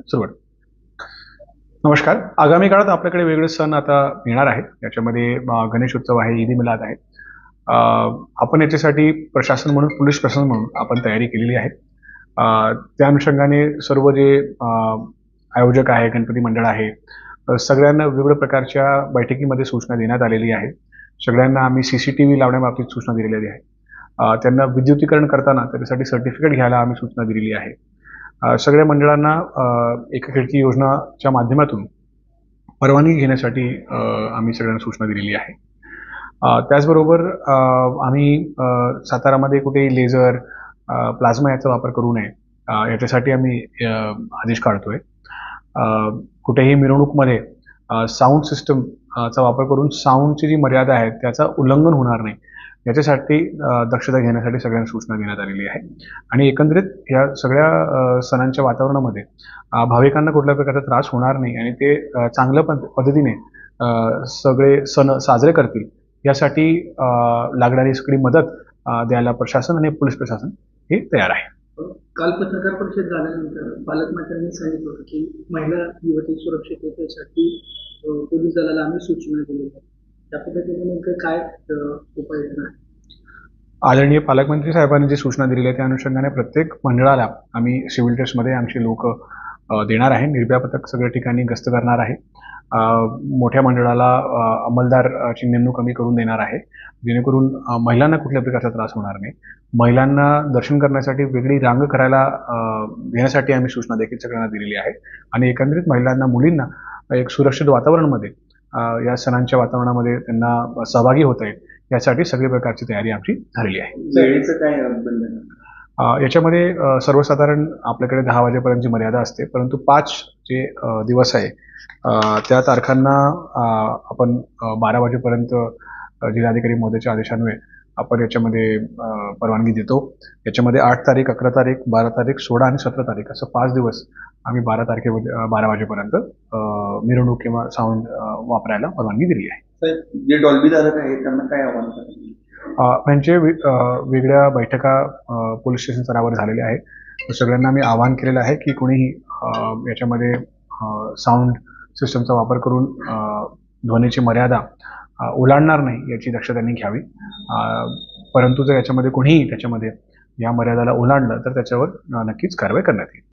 सुरुवात. नमस्कार. आगामी काळात आपल्याकडे वेगवेगळे सण आता येणार आहेत. याच्यामध्ये गणेश उत्सव आहे, ईद मिलाद आहे. अ, आपण याच्यासाठी प्रशासन म्हणून, पोलीस प्रशासन म्हणून आपण तयारी केलेली आहे. त्या अनुषंगाने सर्व जे आयोजक आहे, गणपती मंडळ आहे, सगळ्यांना वेगवेगळ्या प्रकारच्या बैठकीमध्ये सूचना देण्यात आलेली आहे. सगळ्यांना आम्ही CCTV लावण्याबाबतीत सूचना दिलेली आहे. त्यांना विद्युतीकरण करताना त्याच्यासाठी सर्टिफिकेट घ्यायला आम्ही सूचना दिलेली आहे. सगळ्या मंडळांना एका खिडकी योजनाच्या माध्यमातून परवानगी घेण्यासाठी आम्ही सगळ्यांना सूचना दिलेली आहे. त्याचबरोबर आम्ही सातारामध्ये कुठेही लेझर, प्लाझ्मा याचा वापर करू नये याच्यासाठी आम्ही आदेश काढतोय. कुठेही मिरवणूकमध्ये साऊंड सिस्टम चा वापर करून साऊंडची जी मर्यादा आहे त्याचा उल्लंघन होणार नाही याच्यासाठी दक्षता घेण्यासाठी सगळ्यांना सूचना देण्यात आलेली आहे. आणि एकंदरीत या सगळ्या सणांच्या वातावरणामध्ये भाविकांना कुठल्या प्रकारचा त्रास होणार नाही आणि ते चांगल्या पद्धतीने सगळे सण साजरे करतील यासाठी लागणारी सगळी मदत द्यायला प्रशासन आणि पोलीस प्रशासन हे तयार आहे. काल पत्रकार परिषद झाल्यानंतर पालकमंत्र्यांनी सांगितलं होतं की महिला युवती सुरक्षिततेसाठी पोलीस दलाला आम्ही सूचना दिलेल्या आहेत. त्या पद्धतीने नेमकं काय उपाययोजना आहे? आदरणीय पालकमंत्री साहेबांनी जी सूचना दिलेली आहे त्या अनुषंगाने प्रत्येक मंडळाला आम्ही सिव्हिल ड्रेसमध्ये आमचे लोक देणार आहे. निर्भया पथक सगळ्या ठिकाणी गस्त करणार आहे. मोठ्या मंडळाला अंमलदारची नेमणूक कमी करून देणार आहे, जेणेकरून महिलांना कुठल्या प्रकारचा त्रास होणार नाही. महिलांना दर्शन करण्यासाठी वेगळी रांग करायला घेण्यासाठी आम्ही सूचना देखील सगळ्यांना दिलेली आहे. आणि एकंदरीत महिलांना, मुलींना एक सुरक्षित वातावरणामध्ये या सणांच्या वातावरणामध्ये त्यांना सहभागी होता येईल यासाठी सगळ्या प्रकारची तयारी आमची झालेली आहे. वेळेचं काय बंधन? याच्यामध्ये सर्वसाधारण आपल्याकडे 10 वाजेपर्यंतची मर्यादा असते, परंतु 5 जे दिवस आहे त्या तारखांना आपण 12 वाजेपर्यंत जिल्हाधिकारी महोदयाच्या आदेशान्वये आपण याच्यामध्ये परवानगी देतो. याच्यामध्ये 8 तारीख, 11 तारीख, 12 तारीख, 16 आणि 17 तारीख असं 5 दिवस आम्ही 12 तारखेमध्ये 12 वाजेपर्यंत मिरवणूक किंवा साऊंड वापरायला परवानगी दिली आहे. जे डॉल्बीधारक आहेत त्यांना काय आव्हान करायचं? त्यांचे वेगळ्या बैठका पोलीस स्टेशन स्तरावर झालेल्या आहे. सगळ्यांना आम्ही आवाहन केलेलं आहे की कोणीही याच्यामध्ये साऊंड सिस्टमचा वापर करून ध्वनीची मर्यादा ओलांडणार नाही याची दक्षता त्यांनी घ्यावी. परंतु जर याच्यामध्ये कोणीही त्याच्यामध्ये या मर्यादाला ओलांडलं तर त्याच्यावर नक्कीच कारवाई करण्यात येईल.